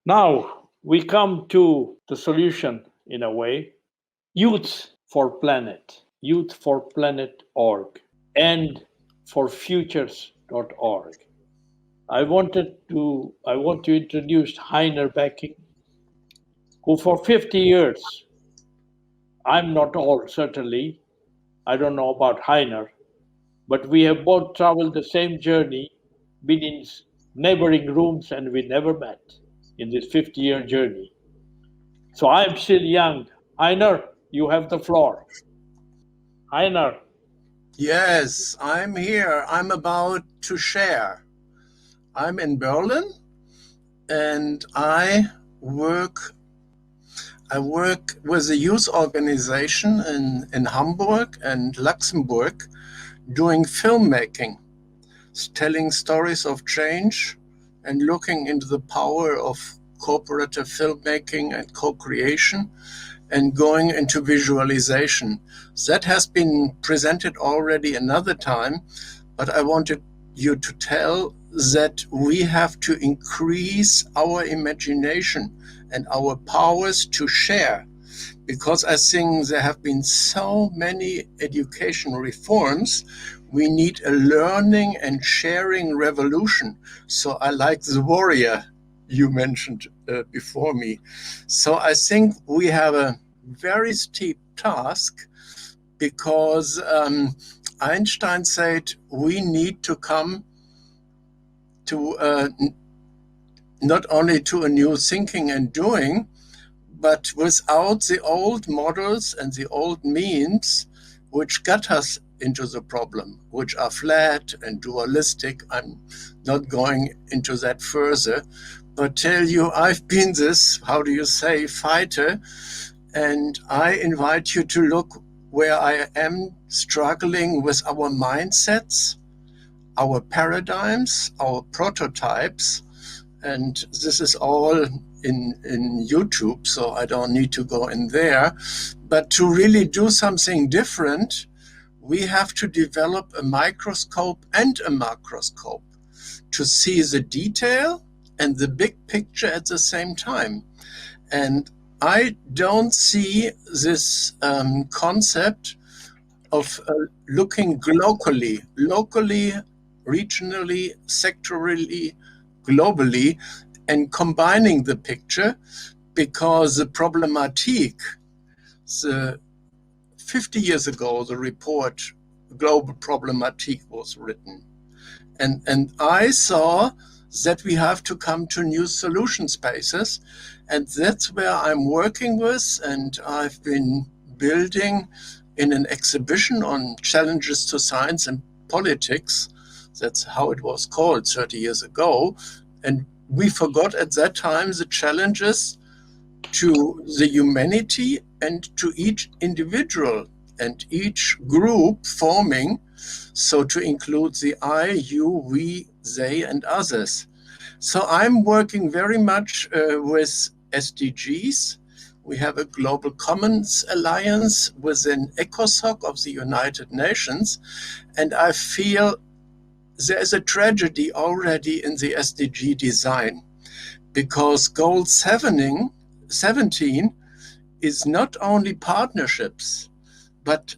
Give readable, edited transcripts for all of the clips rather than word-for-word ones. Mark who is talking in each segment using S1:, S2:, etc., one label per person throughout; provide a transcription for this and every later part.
S1: Now we come to the solution in a way. Youth for Planet, youthforplanet.org, and for futures.org. I want to introduce Heiner Benking, who for 50 years, I'm not old certainly, I don't know about Heiner, but we have both traveled the same journey, been in neighboring rooms, and we never met in this 50-year journey. So I'm still young. Heiner, you have the floor. Heiner.
S2: Yes, I'm here. I'm about to share. I'm in Berlin and work I work with a youth organization in Hamburg and Luxembourg doing filmmaking, telling stories of change and looking into the power of cooperative filmmaking and co-creation and going into visualization. That has been presented already another time, but I wanted you to tell that we have to increase our imagination and our powers to share, because I think there have been so many education reforms. We need a learning and sharing revolution. So I like the warrior you mentioned before me. So I think we have a very steep task, because Einstein said we need to come to not only to a new thinking and doing, but without the old models and the old means which got us into the problem, which are flat and dualistic. I'm not going into that further, but tell you I've been this, how do you say, fighter, and I invite you to look where I am struggling with our mindsets, our paradigms, our prototypes, and this is all in YouTube, so I don't need to go in there. But to really do something different, we have to develop a microscope and a macroscope to see the detail and the big picture at the same time. And I don't see this concept of looking locally, regionally, sectorally, globally, and combining the picture, because the problematique, the 50 years ago, the report Global Problematique was written. And I saw that we have to come to new solution spaces. And that's where I'm working with, and I've been building in an exhibition on challenges to science and politics. That's how it was called 30 years ago. And we forgot at that time the challenges to the humanity and to each individual and each group forming, so to include the I, you, we, they, and others. So I'm working very much with SDGs. We have a Global Commons Alliance within ECOSOC of the United Nations, and I feel there is a tragedy already in the SDG design, because goal 17 is not only partnerships, but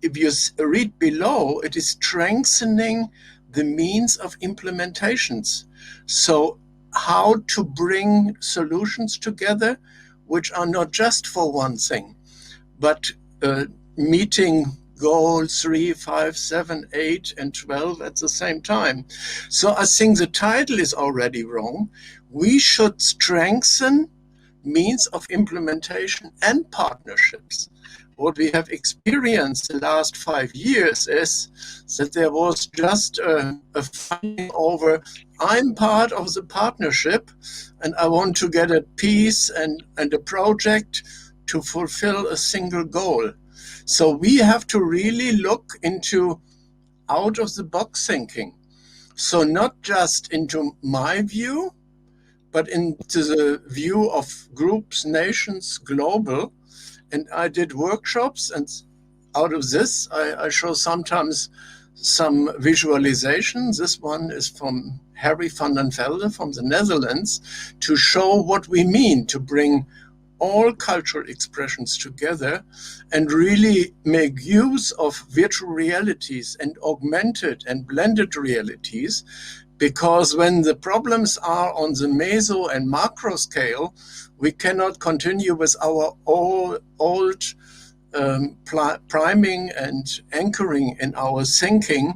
S2: if you read below, it is strengthening the means of implementations. So how to bring solutions together which are not just for one thing, but meeting goals 3, 5, 7, 8, and 12 at the same time. So I think the title is already wrong. We should strengthen means of implementation and partnerships. What we have experienced the last 5 years is that there was just a fighting over, I'm part of the partnership and I want to get a piece and a project to fulfill a single goal. So we have to really look into out of the box thinking. So not just into my view, but into the view of groups, nations, global. And I did workshops, and out of this, I show sometimes some visualization. This one is from Harry van den Velde from the Netherlands, to show what we mean to bring all cultural expressions together and really make use of virtual realities and augmented and blended realities. Because when the problems are on the meso and macro scale, we cannot continue with our old priming and anchoring in our thinking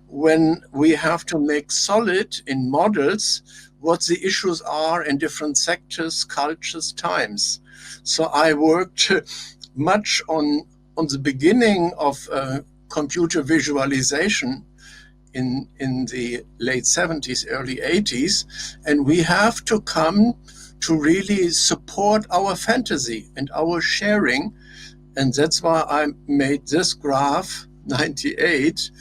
S2: when we have to make solid in models what the issues are in different sectors, cultures, times. So I worked much on the beginning of computer visualization in the late 70s, early 80s, and we have to come to really support our fantasy and our sharing. And that's why I made this graph, 98,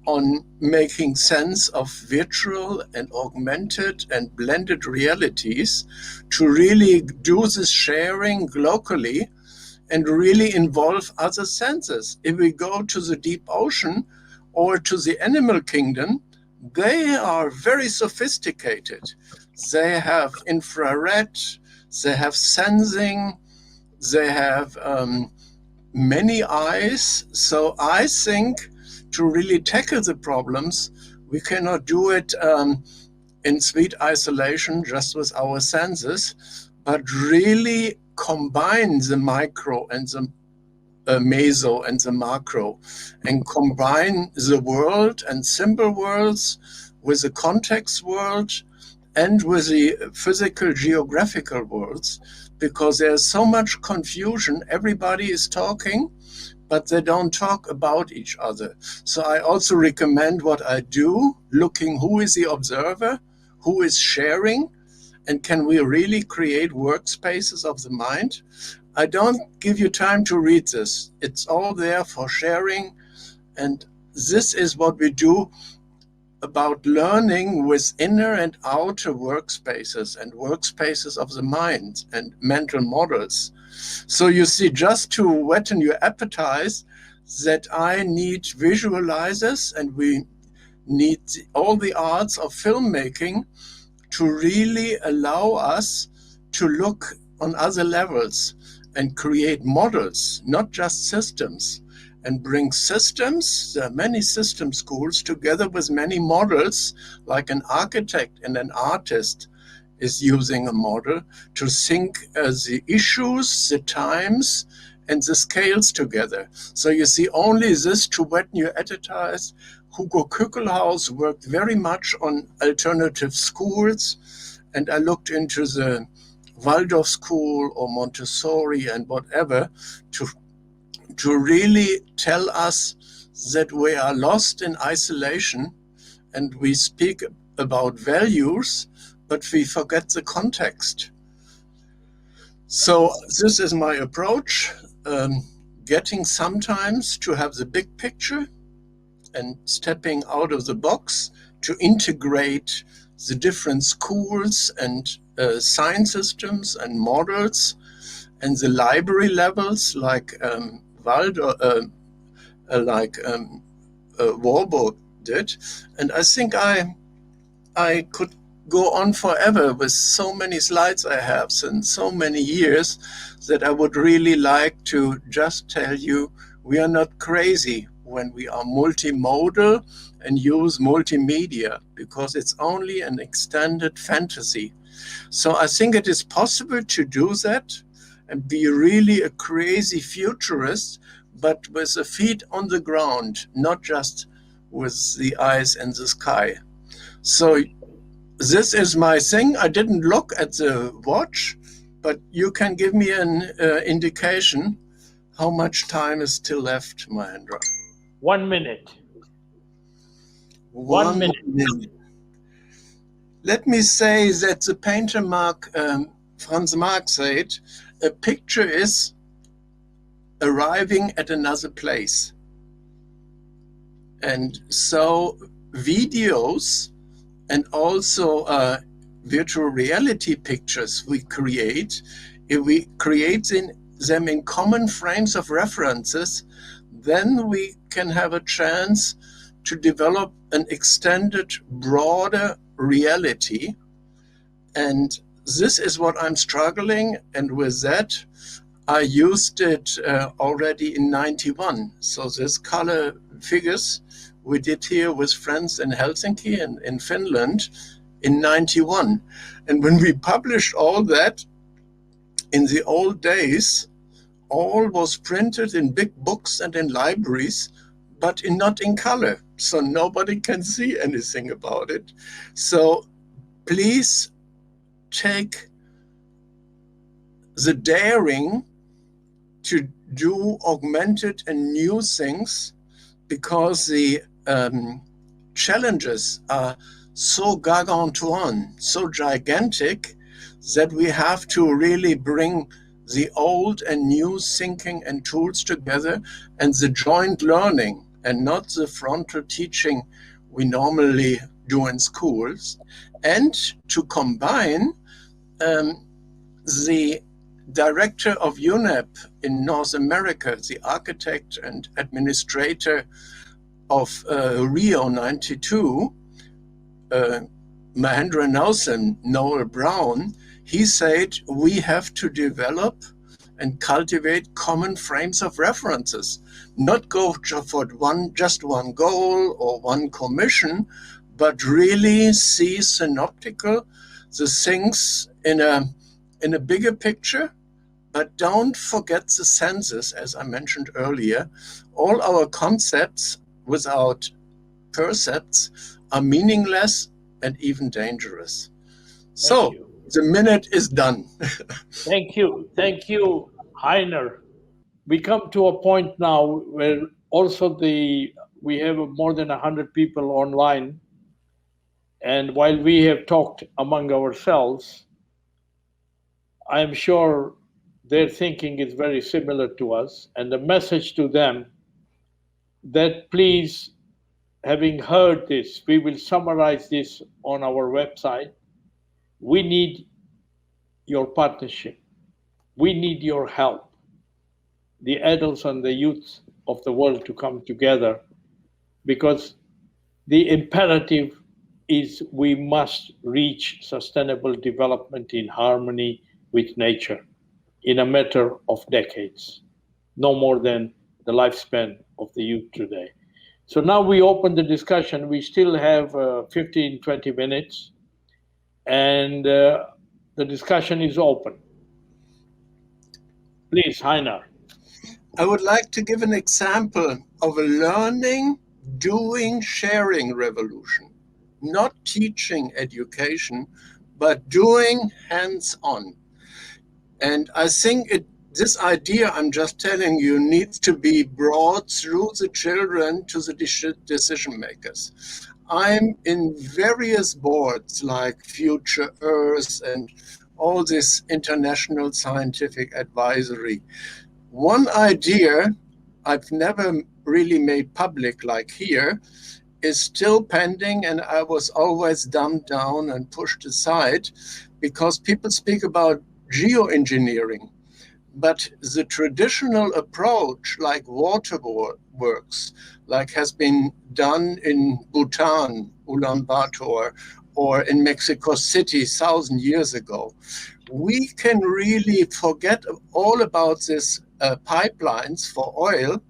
S2: on making sense of virtual and augmented and blended realities to really do this sharing locally and really involve other senses. If we go to the deep ocean or to the animal kingdom, they are very sophisticated. They have infrared, they have sensing, they have many eyes. So I think to really tackle the problems, we cannot do it in sweet isolation just with our senses, but really combine the micro and the meso and the macro, and combine the world and symbol worlds with the context world and with the physical geographical worlds, because there's so much confusion. Everybody is talking, but they don't talk about each other. So I also recommend what I do, looking who is the observer, who is sharing, and can we really create workspaces of the mind? I don't give you time to read this. It's all there for sharing. And this is what we do about learning with inner and outer workspaces and workspaces of the mind and mental models. So you see, just to whet your appetite, that I need visualizers, and we need all the arts of filmmaking to really allow us to look on other levels and create models, not just systems, and bring systems. There are many system schools together with many models, like an architect and an artist is using a model to think the issues, the times, and the scales together. So you see, only this to whet your appetite. Hugo Kückelhaus worked very much on alternative schools, and I looked into the Waldorf school or Montessori and whatever to really tell us that we are lost in isolation and we speak about values, but we forget the context. So this is my approach, getting sometimes to have the big picture and stepping out of the box to integrate the different schools and science systems and models and the library levels like Warburg did. And I think I could go on forever with so many slides I have since so many years that I would really like to just tell you we are not crazy when we are multimodal and use multimedia, because it's only an extended fantasy. So I think it is possible to do that and be really a crazy futurist, but with the feet on the ground, not just with the eyes in the sky. So this is my thing. I didn't look at the watch, but you can give me an indication how much time is still left, Mahendra.
S1: 1 minute.
S2: 1 minute. Let me say that the painter Franz Marc said, a picture is arriving at another place. And so videos and also virtual reality pictures we create, if we create them in common frames of references, then we can have a chance to develop an extended, broader reality. And this is what I'm struggling. And with that, I used it already in 91. So this color figures we did here with friends in Helsinki and in Finland in 91. And when we published all that in the old days, all was printed in big books and in libraries, but not in color. So nobody can see anything about it. So please take the daring to do augmented and new things, because the challenges are so gargantuan, so gigantic, that we have to really bring the old and new thinking and tools together, and the joint learning, and not the frontal teaching we normally do in schools, and to combine the director of UNEP in North America, the architect and administrator of Rio 92, Mahendra Nelson, Noel Brown, he said we have to develop and cultivate common frames of references, not go for just one goal or one commission, but really see synoptical the things in a bigger picture. But don't forget the senses, as I mentioned earlier. All our concepts without percepts are meaningless and even dangerous. So the minute is done.
S1: Thank you. Thank you, Heiner. We come to a point now where also we have more than 100 people online. And while we have talked among ourselves, I'm sure their thinking is very similar to us. And the message to them that please, having heard this, we will summarize this on our website. We need your partnership. We need your help. The adults and the youth of the world to come together, because the imperative is we must reach sustainable development in harmony with nature in a matter of decades, no more than the lifespan of the youth today. So now we open the discussion. We still have 15, 20 minutes, and the discussion is open. Please, Heiner.
S2: I would like to give an example of a learning, doing, sharing revolution. Not teaching education, but doing hands-on. And I think this idea I'm just telling you needs to be brought through the children to the decision makers. I'm in various boards like Future Earth and all this international scientific advisory. One idea I've never really made public like here is still pending, and I was always dumbed down and pushed aside because people speak about geoengineering. But the traditional approach, like water works, like has been done in Bhutan, Ulaanbaatar, or in Mexico City 1,000 years ago, we can really forget all about this pipelines for oil,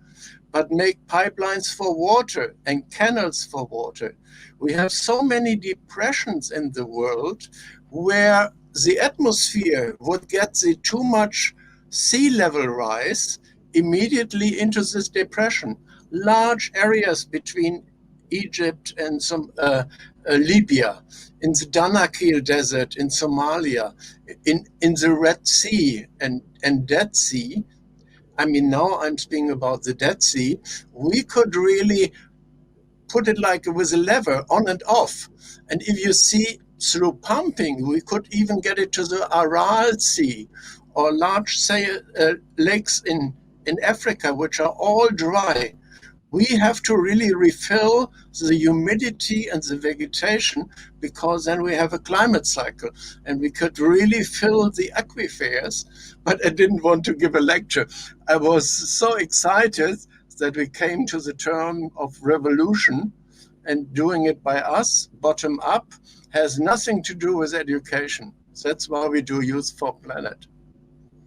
S2: but make pipelines for water and canals for water. We have so many depressions in the world where the atmosphere would get the too much sea level rise immediately into this depression. Large areas between Egypt and Libya, in the Danakil Desert in Somalia, in the Red Sea and Dead Sea. I mean, now I'm speaking about the Dead Sea. We could really put it like with a lever on and off. And if you see through pumping, we could even get it to the Aral Sea or large lakes in Africa, which are all dry. We have to really refill the humidity and the vegetation, because then we have a climate cycle and we could really fill the aquifers. But I didn't want to give a lecture. I was so excited that we came to the term of revolution, and doing it by us, bottom up, has nothing to do with education. That's why we do Youth for Planet.